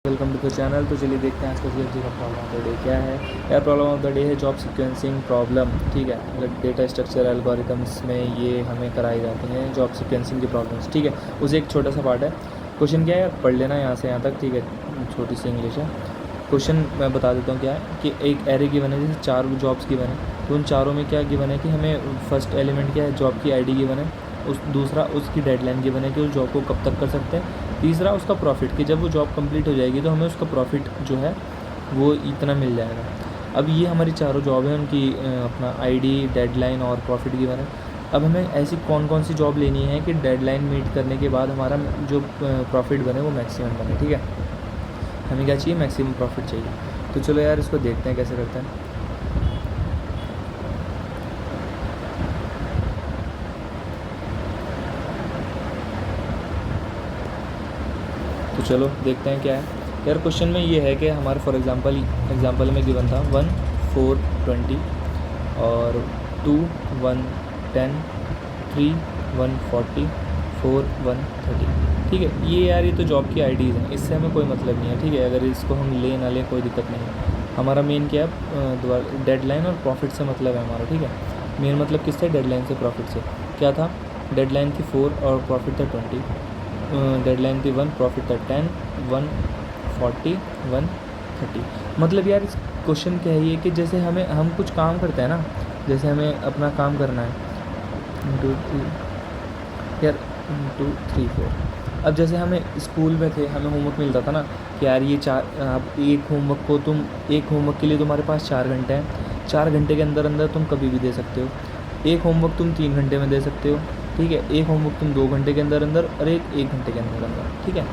Welcome to the channel. तो चलिए देखते हैं आज का सीएफजी का प्रॉब्लम ऑफ द डे क्या है। यार प्रॉब्लम ऑफ द डे है जॉब सीक्वेंसिंग प्रॉब्लम। ठीक है, मतलब डेटा स्ट्रक्चर एल्गोरिथम्स में ये हमें कराई जाती हैं जॉब सीक्वेंसिंग की प्रॉब्लम्स। ठीक है, उसे एक छोटा सा पार्ट है। क्वेश्चन क्या है यार, पढ़ लेना यहाँ से यहाँ तक। ठीक है, छोटी सी इंग्लिश है। क्वेश्चन मैं बता देता हूँ क्या है कि एक एरे गिवन है, जैसे 4 जॉब्स गिवन है, तो उन चारों में क्या गिवन है कि हमें फर्स्ट एलिमेंट क्या है, जॉब की आईडी गिवन है। दूसरा उसकी डेडलाइन गिवन है कि उस जॉब को कब तक कर सकते हैं। तीसरा उसका प्रॉफिट, कि जब वो जॉब कंप्लीट हो जाएगी तो हमें उसका प्रॉफिट जो है वो इतना मिल जाएगा। अब ये हमारी चारों जॉब है, उनकी अपना आईडी, डेडलाइन और प्रॉफिट गिवन है। अब हमें ऐसी कौन कौन सी जॉब लेनी है कि डेडलाइन मीट करने के बाद हमारा जो प्रॉफिट बने वो मैक्सिमम बने। ठीक है, हमें क्या चाहिए, मैक्सिमम प्रॉफिट चाहिए। तो चलो यार इसको देखते हैं कैसे करते हैं। तो चलो देखते हैं क्या है। यार क्वेश्चन में ये है कि हमारे फॉर एग्जांपल में गिवन था 1 4 20 और 2 1 10 3 1 40 4 1 30। ठीक है, ये यार ये तो जॉब की आईडीज़ हैं, इससे हमें कोई मतलब नहीं है। ठीक है, अगर इसको हम ले ना लें कोई दिक्कत नहीं है। हमारा मेन क्या है, डेडलाइन और प्रॉफिट से मतलब है हमारा। ठीक है, मेन मतलब किससे, डेडलाइन से प्रॉफिट से। क्या था, डेडलाइन थी 4 और प्रॉफिट था 20। डेडलाइन थी 1, प्रॉफिट था 10, 1 40 1 30। मतलब यार इस क्वेश्चन क्या है ये कि जैसे हम कुछ काम करते हैं ना, जैसे हमें अपना काम करना है 2 3 यार 2 3 4। अब जैसे हमें स्कूल में थे, हमें होमवर्क मिलता था ना कि यार ये अब एक होमवर्क के लिए तुम्हारे पास 4 घंटे हैं। 4 घंटे के अंदर अंदर तुम कभी भी दे सकते हो। एक होमवर्क तुम 3 घंटे में दे सकते हो। ठीक है, एक होमवर्क तुम 2 घंटे के अंदर अंदर और एक घंटे के अंदर अंदर। ठीक है,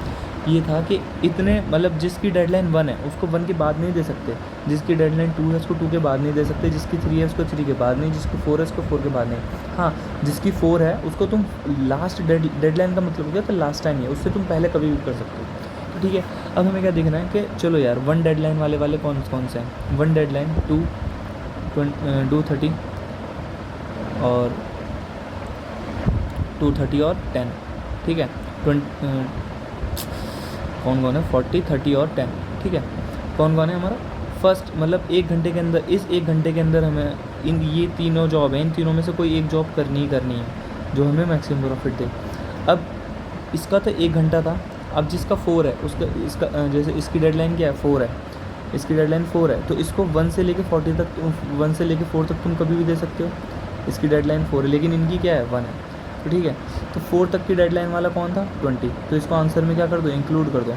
ये था कि इतने मतलब जिसकी डेडलाइन 1 है उसको 1 के बाद नहीं दे सकते, जिसकी डेडलाइन 2 है उसको 2 के बाद नहीं दे सकते, जिसकी 3 है उसको 3 के बाद नहीं, जिसकी 4 है उसको 4 के बाद नहीं। हाँ, जिसकी 4 है उसको तुम लास्ट डेडलाइन का मतलब क्या, तो लास्ट टाइम है, उससे तुम पहले कभी भी कर सकते हो। ठीक है, अब हमें क्या देखना है कि चलो यार 1 डेडलाइन वाले कौन कौन से हैं। 1 डेडलाइन 2 30 और 230 और 10। ठीक है, कौन कौन है, 40 30 और 10। ठीक है, कौन कौन है हमारा फर्स्ट, मतलब 1 घंटे के अंदर, इस 1 घंटे के अंदर हमें ये तीनों जॉब हैं, इन तीनों में से कोई एक जॉब करनी ही करनी है जो हमें मैक्सिमम प्रॉफिट दे। अब इसका तो 1 घंटा था। अब जिसका 4 है इसका जैसे इसकी डेडलाइन क्या है, 4 है, इसकी डेडलाइन 4 है, तो इसको 1 से लेके 40 तक, 1 से लेके 4 तक तुम कभी भी दे सकते हो। इसकी डेडलाइन 4 है लेकिन इनकी क्या है, 1 है। तो ठीक है, तो 4 तक की डेडलाइन वाला कौन था, 20। तो इसको आंसर में क्या कर दो, इंक्लूड कर दो।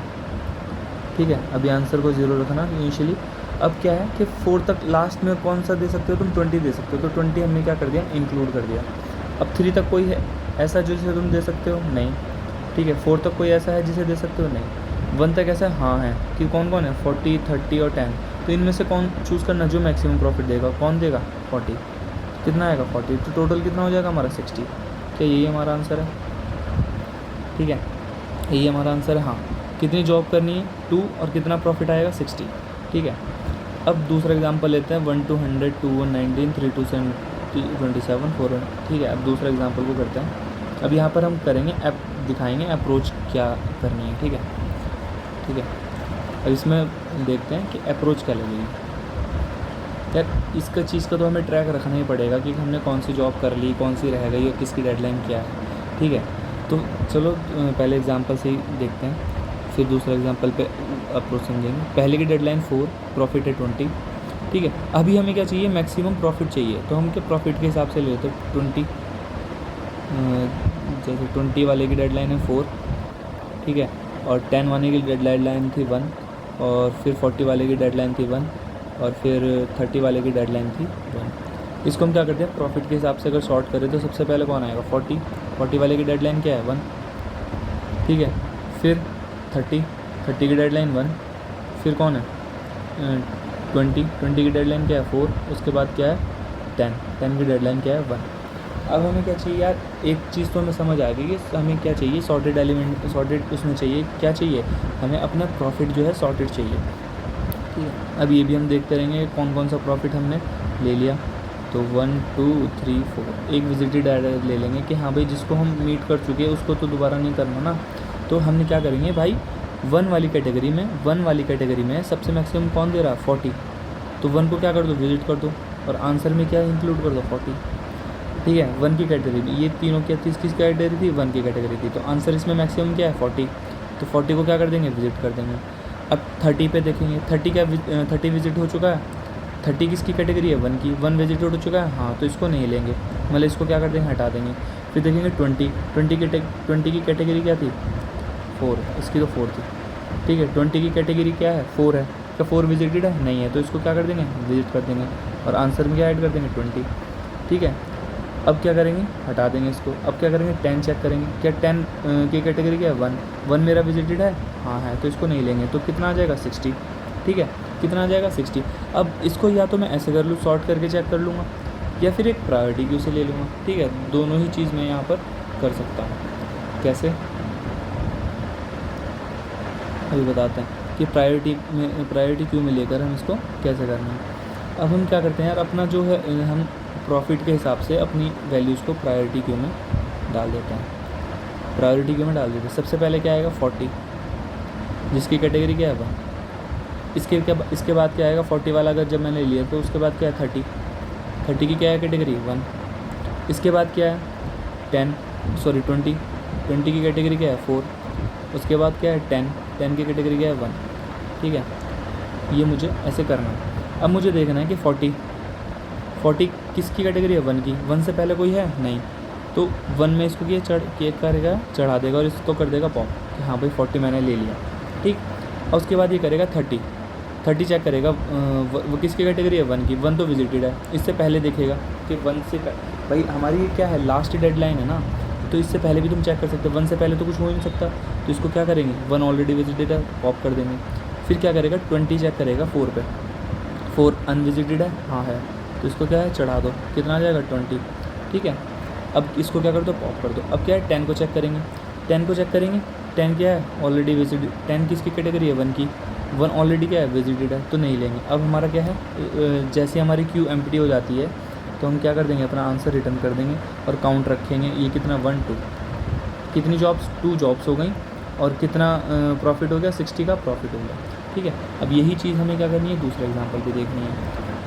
ठीक है, अभी आंसर को 0 रखना इनिशियली। अब क्या है कि 4 तक लास्ट में कौन सा दे सकते हो तुम, 20 दे सकते हो, तो 20 हमने क्या कर दिया, इंक्लूड कर दिया। अब 3 तक कोई है ऐसा जिसे तुम दे सकते हो, नहीं। ठीक है, 4 तक कोई ऐसा है जिसे दे सकते हो, नहीं। 1 तक ऐसा हाँ है कि कौन कौन है, 40 30 और 10। तो इनमें से कौन चूज़ करना जो मैक्सिमम प्रॉफिट देगा, कौन देगा, 40। कितना आएगा, 40। तो टोटल कितना हो जाएगा हमारा, 60। क्या यही हमारा आंसर है। ठीक है, यही हमारा आंसर है। हाँ, कितनी जॉब करनी है, 2, और कितना प्रॉफिट आएगा, 60। ठीक है, अब दूसरा एग्जांपल लेते हैं 1 2 100 2 1 19 3 2 27 4 1। ठीक है, अब दूसरा एग्जांपल को करते हैं। अब यहाँ पर हम करेंगे दिखाएंगे अप्रोच क्या करनी है। ठीक है, ठीक है, अब इसमें देखते हैं कि अप्रोच क्या लगेगी। यार इसका चीज़ का तो हमें ट्रैक रखना ही पड़ेगा कि हमने कौन सी जॉब कर ली, कौन सी रह गई और किसकी डेडलाइन क्या है। ठीक है, तो चलो पहले एग्जांपल से ही देखते हैं, फिर दूसरा एग्जांपल पे अप्रोच समझेंगे। पहले की डेडलाइन 4, प्रॉफिट है 20। ठीक है, अभी हमें क्या चाहिए, मैक्सिमम प्रॉफिट चाहिए, तो हम क्या प्रॉफिट के हिसाब से ले लेते हैं 20। जैसे 20 वाले की डेडलाइन है 4। ठीक है, और 10 वाले की डेडलाइन थी 1, और फिर 40 वाले की डेडलाइन थी 1, और फिर 30 वाले की डेडलाइन थी 1। इसको हम क्या करते हैं, प्रॉफिट के हिसाब से अगर शॉर्ट करें तो सबसे पहले कौन आएगा, 40 वाले की डेडलाइन क्या है, 1। ठीक है, फिर 30 की डेडलाइन 1, फिर कौन है 20 की डेडलाइन क्या है 4, उसके बाद क्या है 10 की डेडलाइन क्या है 1। अब हमें क्या चाहिए यार, एक चीज़ तो हमें समझ आ गई कि हमें क्या चाहिए, सॉर्टेड एलिमेंट, सॉर्टेड उसमें चाहिए, क्या चाहिए हमें, अपना प्रॉफिट जो है सॉर्टेड चाहिए। ठीक है, अब ये भी हम देखते रहेंगे कौन कौन सा प्रॉफिट हमने ले लिया। तो 1 2 3 4 एक विजिटेड एरर ले लेंगे कि हाँ भाई जिसको हम मीट कर चुके हैं उसको तो दोबारा नहीं करना ना। तो हमने क्या करेंगे भाई, वन वाली कैटेगरी में सबसे मैक्सिमम कौन दे रहा है 40, तो 1 को क्या कर दो विजिट कर दो और आंसर में क्या इंक्लूड कर दो 40, ठीक है। 1 की कैटेगरी में ये तीनों क्या किस कैटेगरी थी 1 की कैटेगरी थी, तो आंसर इसमें मैक्सिमम क्या है 40, तो 40 को क्या कर देंगे विजिट कर देंगे। अब 30 पे देखेंगे 30 विजिट हो चुका है, 30 किसकी कैटेगरी है 1 की, 1 विजिट हो चुका है हाँ, तो इसको नहीं लेंगे, मतलब इसको क्या कर देंगे हटा देंगे। फिर देखेंगे 20 की कैटेगरी क्या थी 4, इसकी तो 4 थी, ठीक है। 20 की कैटेगरी क्या है 4 है, क्या 4 विजिटेड है नहीं है, तो इसको क्या कर देंगे विजिट कर देंगे और आंसर में क्या ऐड कर देंगे 20, ठीक है। अब क्या करेंगे हटा देंगे इसको। अब क्या करेंगे 10 चेक करेंगे, क्या 10 की कैटेगरी क्या है 1 मेरा विजिटेड है हाँ है, तो इसको नहीं लेंगे, तो कितना आ जाएगा 60, ठीक है। कितना आ जाएगा 60। अब इसको या तो मैं ऐसे कर लूँ सॉर्ट करके चेक कर लूँगा या फिर एक प्रायोरिटी क्यू से ले लूँगा, ठीक है। दोनों ही चीज़ मैं यहाँ पर कर सकता हूँ। कैसे अभी बताते हैं कि प्रायोरिटी क्यू में लेकर हम इसको कैसे करना है। अब हम क्या करते हैं यार, अपना जो है हम प्रॉफिट के हिसाब से अपनी वैल्यूज़ को प्रायोरिटी क्यू में डाल देते हैं। सबसे पहले क्या आएगा 40, जिसकी कैटेगरी क्या है 1। इसके बाद क्या आएगा 40 वाला अगर जब मैंने लिया तो उसके बाद क्या है 30 की क्या है कैटेगरी 1। इसके बाद क्या है 20 की कैटेगरी क्या है 4। उसके बाद क्या है 10 की कैटेगरी क्या है 1, ठीक है। ये मुझे ऐसे करना है। अब मुझे देखना है कि 40 किसकी कैटेगरी है 1 की, 1 से पहले कोई है नहीं, तो 1 में इसको चढ़ा देगा और इसको कर देगा पॉप कि हाँ भाई 40 मैंने ले लिया, ठीक। और उसके बाद ये करेगा 30 चेक करेगा वो किसकी कैटेगरी है 1 की, 1 तो विजिटेड है। इससे पहले देखेगा कि 1 से भाई हमारी क्या है लास्ट डेडलाइन है ना, तो इससे पहले भी तुम चेक कर सकते हो, 1 से पहले तो कुछ हो ही नहीं सकता, तो इसको क्या करेंगे 1 ऑलरेडी विजिटेड है पॉप कर देंगे। फिर क्या करेगा 20 चेक करेगा 4 पे, 4 अनविजिटेड है हाँ है, तो इसको क्या है चढ़ा दो, कितना आ जाएगा 20, ठीक है। अब इसको क्या कर दो पॉप कर दो। अब क्या है 10 को चेक करेंगे, 10 क्या है ऑलरेडी विजिटेड, 10 किसकी कैटेगरी है 1 की, 1 ऑलरेडी क्या है विजिटेड है, तो नहीं लेंगे। अब हमारा क्या है जैसे हमारी क्यू एम्प्टी हो जाती है तो हम क्या कर देंगे अपना आंसर रिटर्न कर देंगे और काउंट रखेंगे ये कितना 1 2 कितनी जॉब्स 2 जॉब्स हो गई और कितना प्रॉफिट हो गया 60 का प्रॉफिट हो गया, ठीक है। अब यही चीज़ हमें क्या करनी है दूसरे एग्जांपल पे देखनी है।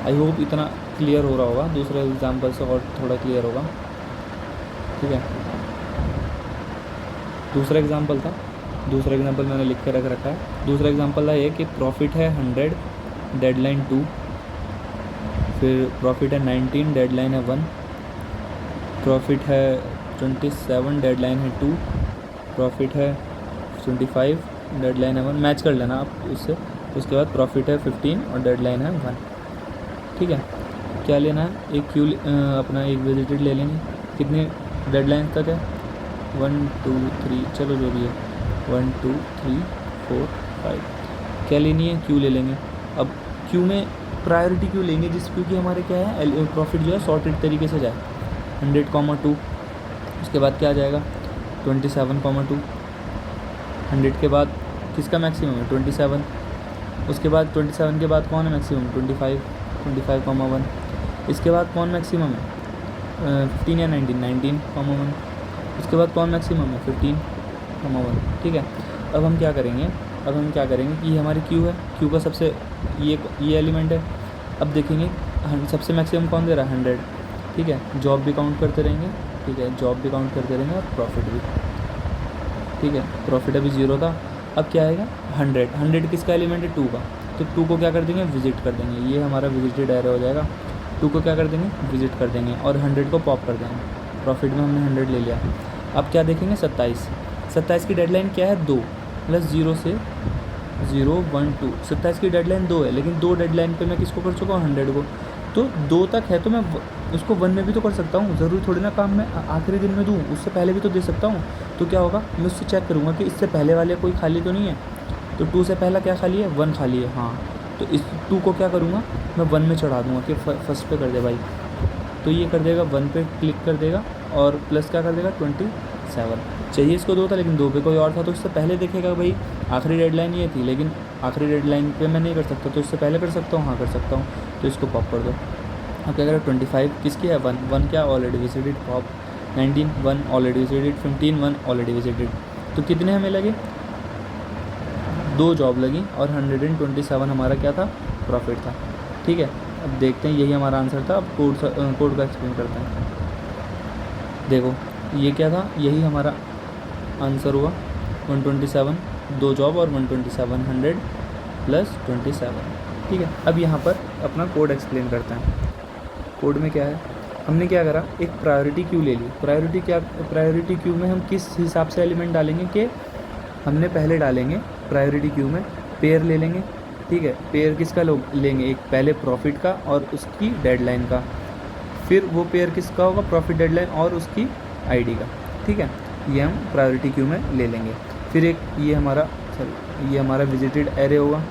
आई होप इतना क्लियर हो रहा होगा, दूसरे एग्जांपल से और थोड़ा क्लियर होगा, ठीक है। दूसरा एग्जांपल मैंने लिख के रख रखा है। दूसरा एग्जांपल है ये कि प्रॉफिट है 100 डेडलाइन 2, फिर प्रॉफिट है 19 डेडलाइन है 1, प्रॉफिट है 27 डेडलाइन है 2, प्रॉफिट है 25 डेडलाइन है 1, मैच कर लेना आप उससे। उसके बाद प्रॉफिट है 15 और डेडलाइन है 1, ठीक है। क्या लेना है एक क्यू अपना एक विजिटेड ले लेंगे, कितने डेडलाइन तक है 1 2 3 चलो जो भी है 1 2 3 4 5 क्या लेनी है क्यू ले लेंगे। अब क्यू में प्रायोरिटी क्यू लेंगे जिस क्योंकि हमारे क्या है प्रॉफिट जो है सॉर्टेड तरीके से जाए 100, 2। उसके बाद क्या आ जाएगा 27, 2। 100 के बाद किसका मैक्सिमम है 27। उसके बाद 27 के बाद कौन है मैक्सिमम 25, 1। इसके बाद कौन मैक्सिमम है 15 या 19, 1। उसके बाद कौन मैक्सिमम है 15, 1, ठीक है। अब हम क्या करेंगे कि ये हमारी क्यू है, क्यू का सबसे ये एलिमेंट है। अब देखेंगे सबसे मैक्सिमम कौन दे रहा है 100, ठीक है। जॉब भी काउंट करते रहेंगे, ठीक है, जॉब भी काउंट करते रहेंगे और प्रॉफिट भी, ठीक है। प्रॉफिट अभी 0 था, अब क्या आएगा 100 किसका एलिमेंट है 2 का, तो 2 को क्या कर देंगे विजिट कर देंगे, ये हमारा विजिटेड एरे हो जाएगा। 2 को क्या कर देंगे विजिट कर देंगे और 100 को पॉप कर देंगे। प्रॉफिट में हमने 100 ले लिया। अब क्या देखेंगे 27 की डेडलाइन क्या है 2 प्लस 0 से 0 1 2। 27 की डेडलाइन 2 है, लेकिन 2 डेडलाइन पे मैं किसको कर चुका हूँ 100 को, तो 2 तक है तो मैं उसको 1 में भी तो कर सकता हूँ। ज़रूरी थोड़ी ना काम मैं आखिरी दिन में दूँ, उससे पहले भी तो दे सकता हूँ। तो क्या होगा मैं उससे चेक करूँगा कि इससे पहले वाले कोई खाली तो नहीं है, तो 2 से पहला क्या खाली है 1 खाली है हाँ, तो इस 2 को क्या करूँगा मैं 1 में चढ़ा दूँगा कि फर्स्ट पे कर दे भाई, तो ये कर देगा 1 पे क्लिक कर देगा और प्लस क्या कर देगा 27। चाहिए इसको 2 था लेकिन 2 पे कोई और था, तो इससे पहले देखेगा भाई आखिरी डेडलाइन ये थी, लेकिन आखिरी डेडलाइन पे मैं नहीं कर सकता, तो इससे पहले कर सकता हूँ हाँ कर सकता हूँ, तो इसको पॉप कर दो। अब क्या करें 25 किसकी है 1 क्या already visited pop, 19 1 already visited, 15 1 already visited, तो कितने हमें लगे 2 जॉब लगी और 127 हमारा क्या था, प्रॉफिट था। ठीक है, अब देखते हैं, यही हमारा आंसर था। अब कोड का एक्सप्लेन करते हैं। देखो ये क्या था, यही हमारा आंसर हुआ 127, 2 जॉब और 127, 100 प्लस 27। ठीक है, अब यहाँ पर अपना कोड एक्सप्लेन करते हैं। कोड में क्या है, हमने क्या करा, एक प्रायोरिटी क्यू ले ली। प्रायोरिटी क्यू में हम किस हिसाब से एलिमेंट डालेंगे कि हमने पहले डालेंगे प्रायोरिटी क्यू में पेयर ले लेंगे। ठीक है, पेयर किसका लेंगे, एक पहले प्रॉफिट का और उसकी डेडलाइन का, फिर वो पेयर किसका होगा, प्रॉफिट, डेडलाइन और उसकी आईडी का। ठीक है, ये हम प्रायोरिटी क्यू में ले लेंगे। फिर एक ये हमारा विजिटेड एरे होगा,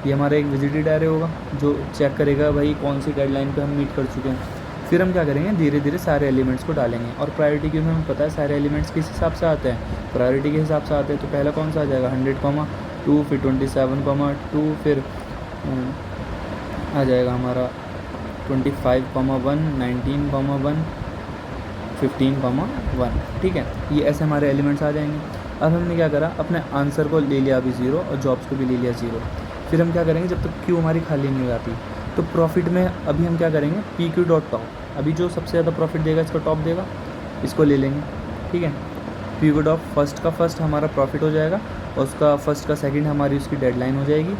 ये हमारा एक विजिटेड एरे होगा जो चेक करेगा भाई कौन सी डेडलाइन पे हम मीट कर चुके हैं। फिर हम क्या करेंगे, धीरे धीरे सारे एलिमेंट्स को डालेंगे। और प्रायोरिटी क्यू में हमें पता है सारे एलिमेंट्स किस हिसाब से आते हैं, प्रायोरिटी के हिसाब से आते हैं। तो पहला कौन सा आ जाएगा, 100,2, फिर 27,2, फिर आ जाएगा हमारा 25,1, 19,1, 15,1। ठीक है, ये ऐसे हमारे एलिमेंट्स आ जाएंगे। अब हमने क्या करा, अपने आंसर को ले लिया अभी 0 और जॉब्स को भी ले लिया 0। फिर हम क्या करेंगे, जब तक क्यू हमारी खाली नहीं हो जाती, तो प्रॉफिट में अभी हम क्या करेंगे, पी क्यू डॉट टॉप, अभी जो सबसे ज़्यादा प्रॉफिट देगा इसको टॉप देगा, इसको ले लेंगे। ठीक है, पी क्यू डॉट फर्स्ट का फर्स्ट हमारा प्रॉफिट हो जाएगा, और उसका फर्स्ट का सेकंड हमारी उसकी डेडलाइन हो जाएगी,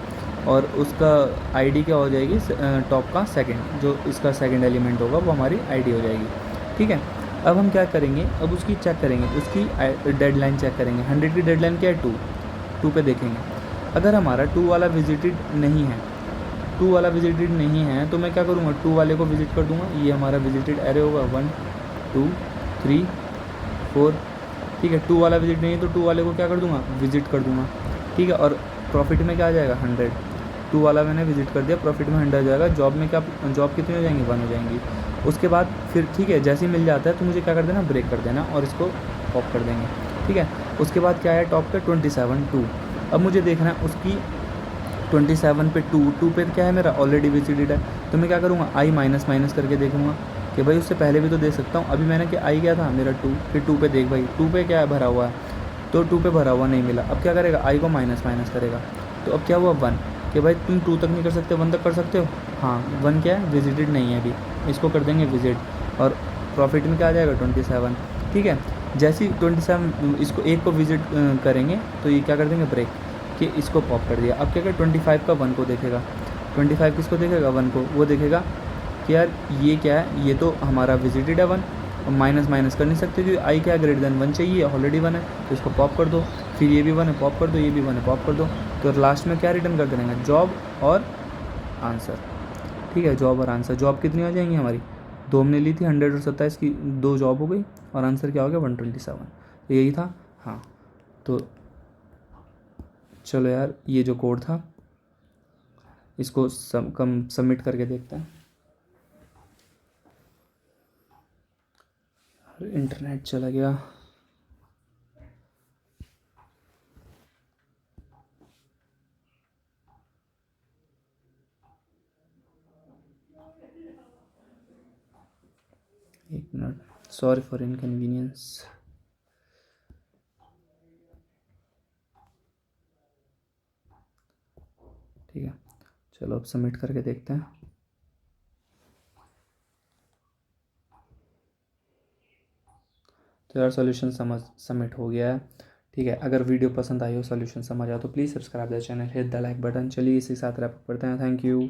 और उसका आईडी क्या हो जाएगी, टॉप का सेकंड, जो इसका सेकंड एलिमेंट होगा वो हमारी आईडी हो जाएगी। ठीक है, अब हम क्या करेंगे, अब उसकी चेक करेंगे, उसकी डेडलाइन चेक करेंगे। 100 की डेडलाइन क्या है, 2 पे देखेंगे। अगर हमारा 2 वाला विजिटेड नहीं है, 2 वाला विजिटेड नहीं है, तो मैं क्या करूँगा, 2 वाले को विजिट कर दूँगा। ये हमारा विजिटेड एरे होगा 1 2 3 4। ठीक है, 2 वाला विजिट नहीं है तो 2 वाले को क्या कर दूँगा, विजिट कर दूँगा। ठीक है, और प्रॉफिट में क्या आ जाएगा, 100। 2 वाला मैंने विजिट कर दिया, प्रॉफिट में 100 आ जाएगा। जॉब में क्या, जॉब कितनी हो जाएंगी, 1 हो जाएंगी। उसके बाद फिर ठीक है, जैसे ही मिल जाता है तो मुझे क्या कर देना, ब्रेक कर देना और इसको पॉप कर देंगे। ठीक है, उसके बाद क्या है टॉप पे, 27 2। अब मुझे देखना है उसकी 27 पे 2 पे क्या है मेरा, ऑलरेडी विजिटेड है। तो मैं क्या करूँगा, आई माइनस माइनस करके देखूँगा कि भाई उससे पहले भी तो देख सकता हूँ। अभी मैंने कि आई क्या था मेरा 2, फिर 2 पे देख भाई 2 पे क्या है, भरा हुआ है, तो 2 पे भरा हुआ नहीं मिला। अब क्या करेगा, आई को माइनस माइनस करेगा, तो अब क्या हुआ 1, कि भाई तुम 2 तक नहीं कर सकते, 1 तक कर सकते हो। हाँ, 1 क्या है, विजिटेड नहीं है अभी, इसको कर देंगे विजिट, और प्रॉफिट में क्या आ जाएगा, 27। ठीक है, जैसे ही 27 इसको एक को विजिट करेंगे तो ये क्या कर देंगे, ब्रेक, कि इसको पॉप कर दिया। अब क्या करें, 25 का 1 को देखेगा, 25 किसको देखेगा, 1 को, वो देखेगा कि यार ये क्या है, ये तो हमारा विजिटेड है 1, माइनस माइनस कर नहीं सकते क्योंकि आई क्या ग्रेटर देन 1 चाहिए, ऑलरेडी 1 है, तो इसको पॉप कर दो। फिर ये भी 1 है, पॉप कर दो, ये भी 1 है, पॉप कर दो। तो लास्ट में क्या रिटर्न कर देंगे, जॉब और आंसर। ठीक है, जॉब और आंसर, जॉब कितनी हो जाएंगी हमारी, 2 हमने ली थी, 100 और 27 की 2 जॉब हो गई, और आंसर क्या हो गया, 127। तो यही था। हाँ, तो चलो यार, ये जो कोड था इसको सबमिट करके देखते हैं। इंटरनेट चला गया। एक मिनट, सॉरी फॉर इनकन्वीनियंस। ठीक है, चलो अब सबमिट करके देखते हैं। तो यार सॉल्यूशन सबमिट हो गया है। ठीक है, अगर वीडियो पसंद आई हो, सॉल्यूशन समझ आया तो please subscribe the channel, hit the like button. चलिए इसी के साथ रैप करते हैं। Thank you.